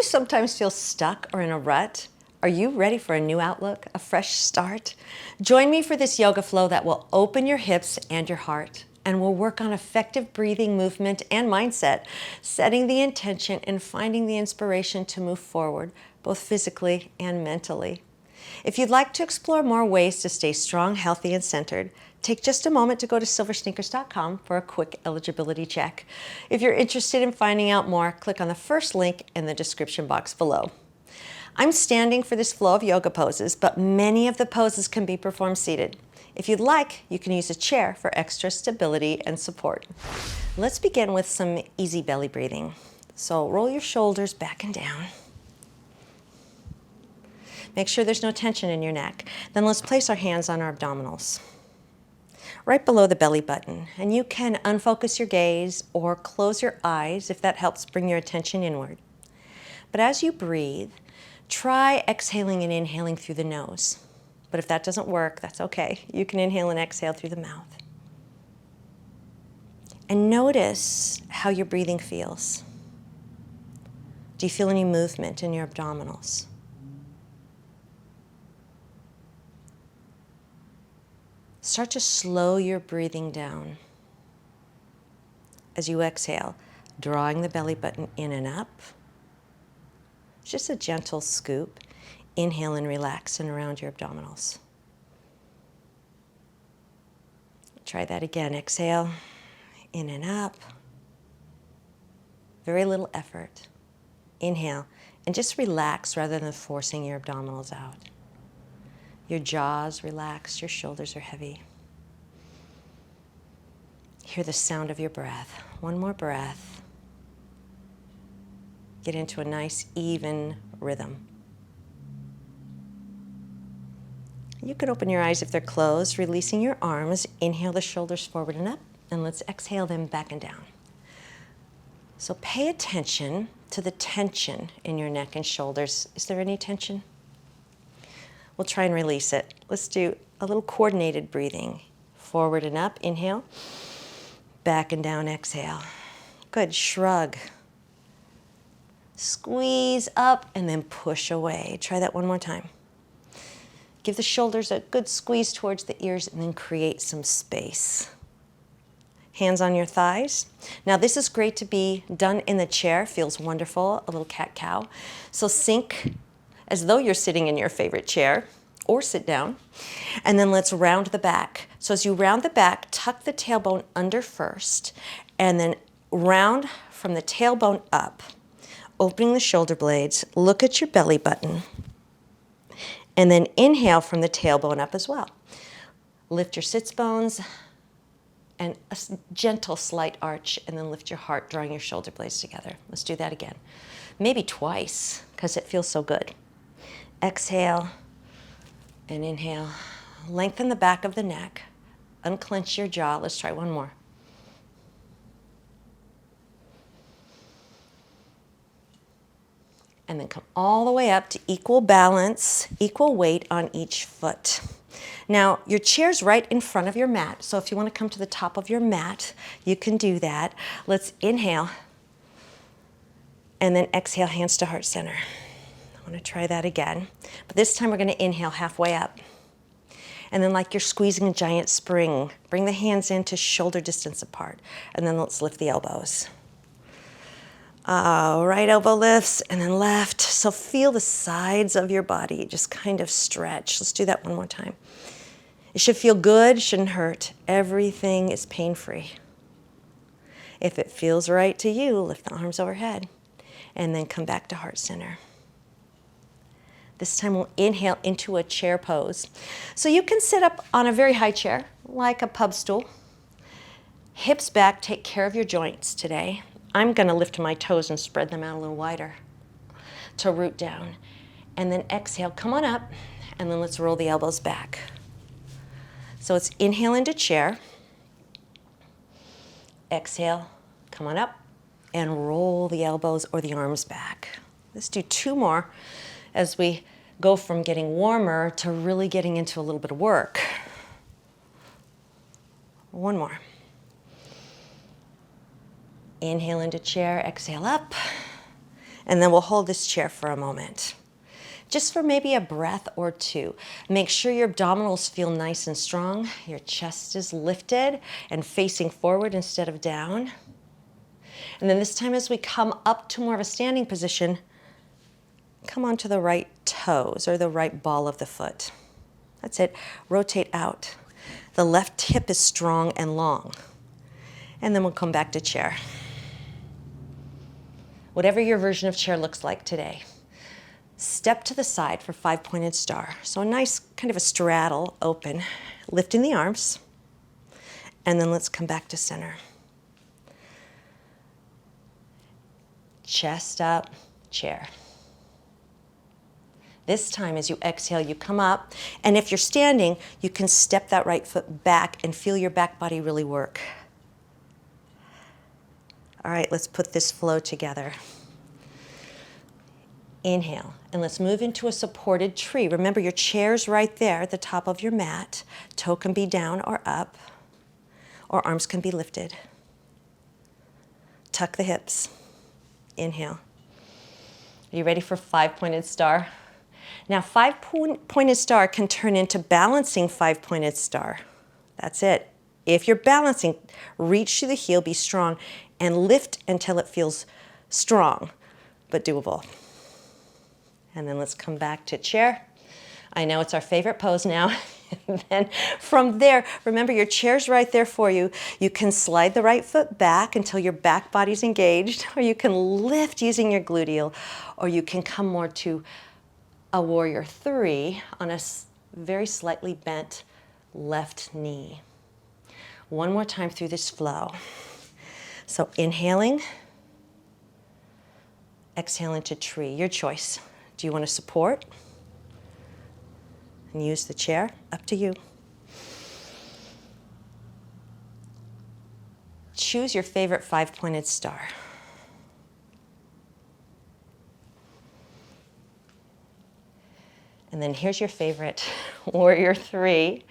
sometimes feel stuck or in a rut? Are you ready for a new outlook, a fresh start? Join me for this yoga flow that will open your hips and your heart, and we'll work on effective breathing, movement, and mindset, setting the intention and finding the inspiration to move forward, both physically and mentally. If you'd like to explore more ways to stay strong, healthy, and centered, take just a moment to go to SilverSneakers.com for a quick eligibility check. If you're interested in finding out more, click on the first link in the description box below. I'm standing for this flow of yoga poses, but many of the poses can be performed seated. If you'd like, you can use a chair for extra stability and support. Let's begin with some easy belly breathing. So roll your shoulders back and down. Make sure there's no tension in your neck. Then let's place our hands on our abdominals, right below the belly button. And you can unfocus your gaze or close your eyes if that helps bring your attention inward. But as you breathe, try exhaling and inhaling through the nose. But if that doesn't work, that's okay. You can inhale and exhale through the mouth. And notice how your breathing feels. Do you feel any movement in your abdominals? Start to slow your breathing down as you exhale, drawing the belly button in and up. Just a gentle scoop. Inhale and relax and around your abdominals. Try that again. Exhale, in and up. Very little effort. Inhale, and just relax rather than forcing your abdominals out. Your jaw's relaxed, your shoulders are heavy. Hear the sound of your breath. One more breath. Get into a nice, even rhythm. You could open your eyes if they're closed, releasing your arms. Inhale the shoulders forward and up, and let's exhale them back and down. So pay attention to the tension in your neck and shoulders. Is there any tension? We'll try and release it. Let's do a little coordinated breathing. Forward and up, inhale. Back and down, exhale. Good, shrug. Squeeze up and then push away. Try that one more time. Give the shoulders a good squeeze towards the ears and then create some space. Hands on your thighs. Now this is great to be done in the chair. Feels wonderful, a little cat-cow. So sink as though you're sitting in your favorite chair, or sit down. And then let's round the back. So as you round the back, tuck the tailbone under first, and then round from the tailbone up, opening the shoulder blades, look at your belly button, and then inhale from the tailbone up as well. Lift your sits bones, and a gentle slight arch, and then lift your heart, drawing your shoulder blades together. Let's do that again. Maybe twice, because it feels so good. Exhale and inhale. Lengthen the back of the neck. Unclench your jaw. Let's try one more. And then come all the way up to equal balance, equal weight on each foot. Now, your chair's right in front of your mat, so if you want to come to the top of your mat, you can do that. Let's inhale, and then exhale, hands to heart center. I'm going to try that again, but this time we're going to inhale halfway up. And then like you're squeezing a giant spring, bring the hands into shoulder distance apart, and then let's lift the elbows. Right elbow lifts, and then left. So feel the sides of your body just kind of stretch. Let's do that one more time. It should feel good, shouldn't hurt. Everything is pain-free. If it feels right to you, lift the arms overhead, and then come back to heart center. This time we'll inhale into a chair pose. So you can sit up on a very high chair, like a pub stool. Hips back, take care of your joints today. I'm gonna lift my toes and spread them out a little wider to root down. And then exhale, come on up, and then let's roll the elbows back. So it's inhale into chair. Exhale, come on up, and roll the elbows or the arms back. Let's do two more as we go from getting warmer to really getting into a little bit of work. One more. Inhale into chair, exhale up, And then we'll hold this chair for a moment, just for maybe a breath or two. Make sure your abdominals feel nice and strong. Your chest is lifted and facing forward instead of down. And then this time as we come up to more of a standing position, come onto the right toes or the right ball of the foot. That's it. Rotate out. The left hip is strong and long. And then we'll come back to chair. Whatever your version of chair looks like today. Step to the side for 5-pointed star. So a nice kind of a straddle, open, lifting the arms. And then let's come back to center. Chest up, chair. This time as you exhale, you come up. And if you're standing, you can step that right foot back and feel your back body really work. All right, let's put this flow together. Inhale, and let's move into a supported tree. Remember, your chair's right there at the top of your mat. Toe can be down or up, or arms can be lifted. Tuck the hips. Inhale. Are you ready for 5-pointed star? Now, 5-pointed star can turn into balancing 5-pointed star. That's it. If you're balancing, reach to the heel, be strong, and lift until it feels strong, but doable. And then let's come back to chair. I know it's our favorite pose now. And then from there, remember your chair's right there for you. You can slide the right foot back until your back body's engaged, or you can lift using your gluteal, or you can come more to a warrior 3 on a very slightly bent left knee. One more time through this flow. So inhaling, exhaling to tree, your choice. Do you want to support and use the chair? Up to you. Choose your favorite 5-pointed star. And then here's your favorite warrior 3,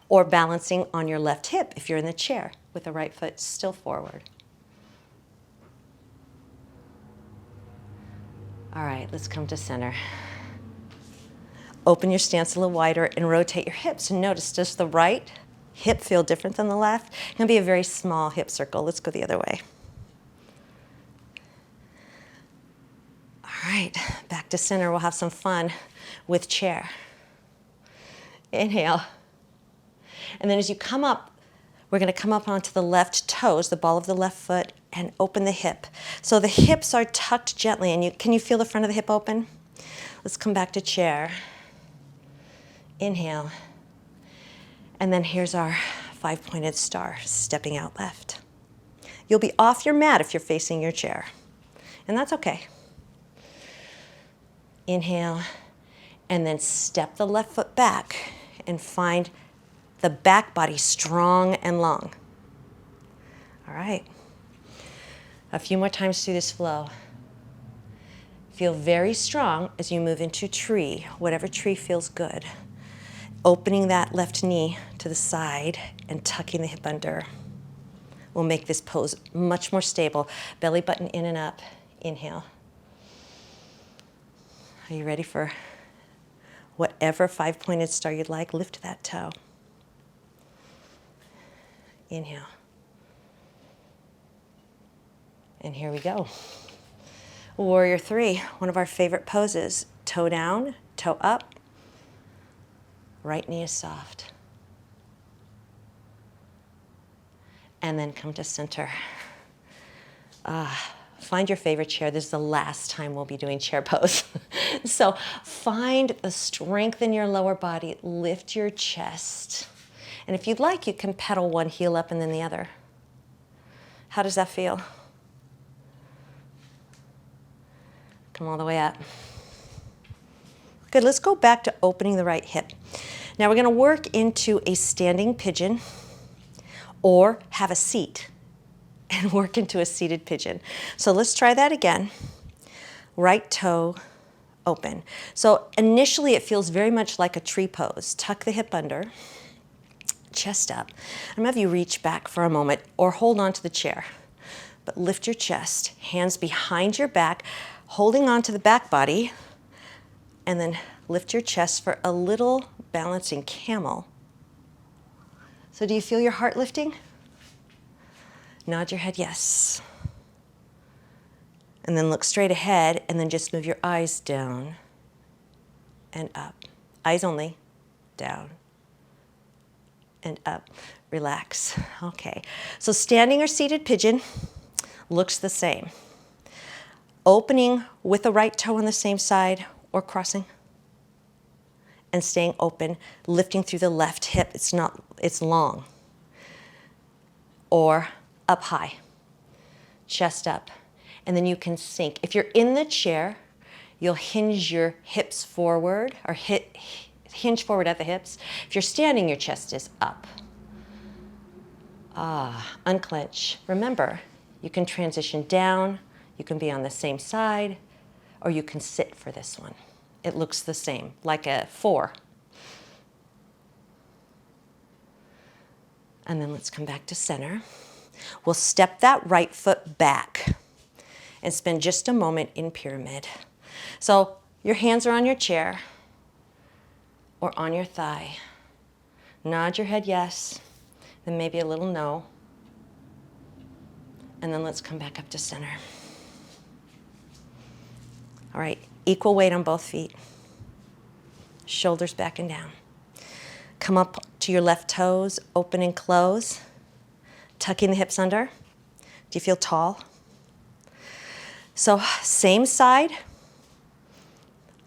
or balancing on your left hip if you're in the chair with the right foot still forward. All right, let's come to center. Open your stance a little wider and rotate your hips. And notice, does the right hip feel different than the left? It's going to be a very small hip circle. Let's go the other way. All right, back to center. We'll have some fun with chair. Inhale. And then as you come up, we're going to come up onto the left toes, the ball of the left foot, and open the hip. So the hips are tucked gently, and can you feel the front of the hip open? Let's come back to chair. Inhale. And then here's our 5-pointed star, stepping out left. You'll be off your mat if you're facing your chair, and that's okay. Inhale, and then step the left foot back and find the back body strong and long. All right. A few more times through this flow. Feel very strong as you move into tree, whatever tree feels good. Opening that left knee to the side and tucking the hip under will make this pose much more stable. Belly button in and up. Inhale. Are you ready for whatever 5-pointed star you'd like? Lift that toe. Inhale. And here we go. Warrior 3, one of our favorite poses. Toe down, toe up. Right knee is soft. And then come to center. Find your favorite chair. This is the last time we'll be doing chair pose. So find the strength in your lower body. Lift your chest. And if you'd like, you can pedal one heel up and then the other. How does that feel? Come all the way up. Good, let's go back to opening the right hip. Now we're gonna work into a standing pigeon or have a seat and work into a seated pigeon. So let's try that again. Right toe open. So initially it feels very much like a tree pose. Tuck the hip under, chest up. I'm gonna have you reach back for a moment or hold on to the chair, but lift your chest, hands behind your back, holding on to the back body, and then lift your chest for a little balancing camel. So do you feel your heart lifting? Nod your head yes. And then look straight ahead, and then just move your eyes down and up. Eyes only, down and up. Relax. Okay, so standing or seated pigeon looks the same. Opening with the right toe on the same side or crossing, and staying open, lifting through the left hip. It's long. Or up high, chest up. And then you can sink. If you're in the chair, you'll hinge your hips forward, or hinge forward at the hips. If you're standing, your chest is up. Unclench. Remember, you can transition down, you can be on the same side, or you can sit for this one. It looks the same, like a 4. And then let's come back to center. We'll step that right foot back and spend just a moment in pyramid. So your hands are on your chair or on your thigh. Nod your head yes, then maybe a little no. And then let's come back up to center. All right, equal weight on both feet. Shoulders back and down. Come up to your left toes, open and close. Tucking the hips under. Do you feel tall? So same side,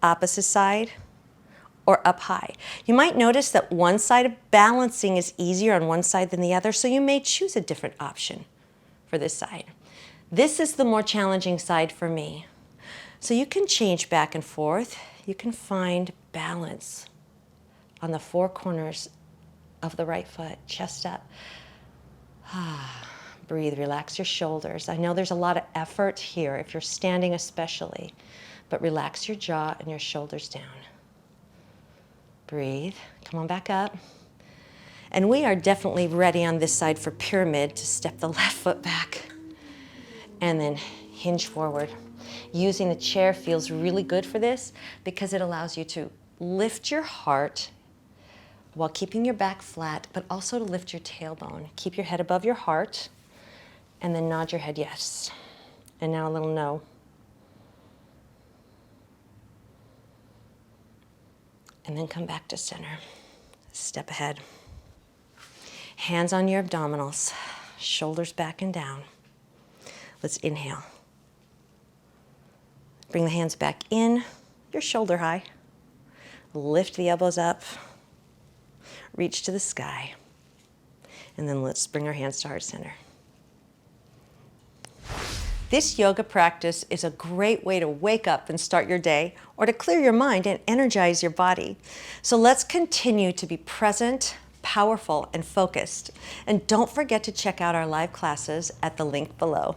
opposite side, or up high. You might notice that one side of balancing is easier on one side than the other, so you may choose a different option for this side. This is the more challenging side for me. So you can change back and forth. You can find balance on the 4 corners of the right foot, chest up. Breathe, relax your shoulders. I know there's a lot of effort here, if you're standing especially, but relax your jaw and your shoulders down. Breathe, come on back up. And we are definitely ready on this side for pyramid to step the left foot back and then hinge forward. Using the chair feels really good for this because it allows you to lift your heart while keeping your back flat, but also to lift your tailbone. Keep your head above your heart, and then nod your head yes. And now a little no. And then come back to center. Step ahead. Hands on your abdominals, shoulders back and down. Let's inhale. Bring the hands back in, your shoulder high. Lift the elbows up. Reach to the sky. And then let's bring our hands to heart center. This yoga practice is a great way to wake up and start your day, or to clear your mind and energize your body. So let's continue to be present, powerful, and focused. And don't forget to check out our live classes at the link below.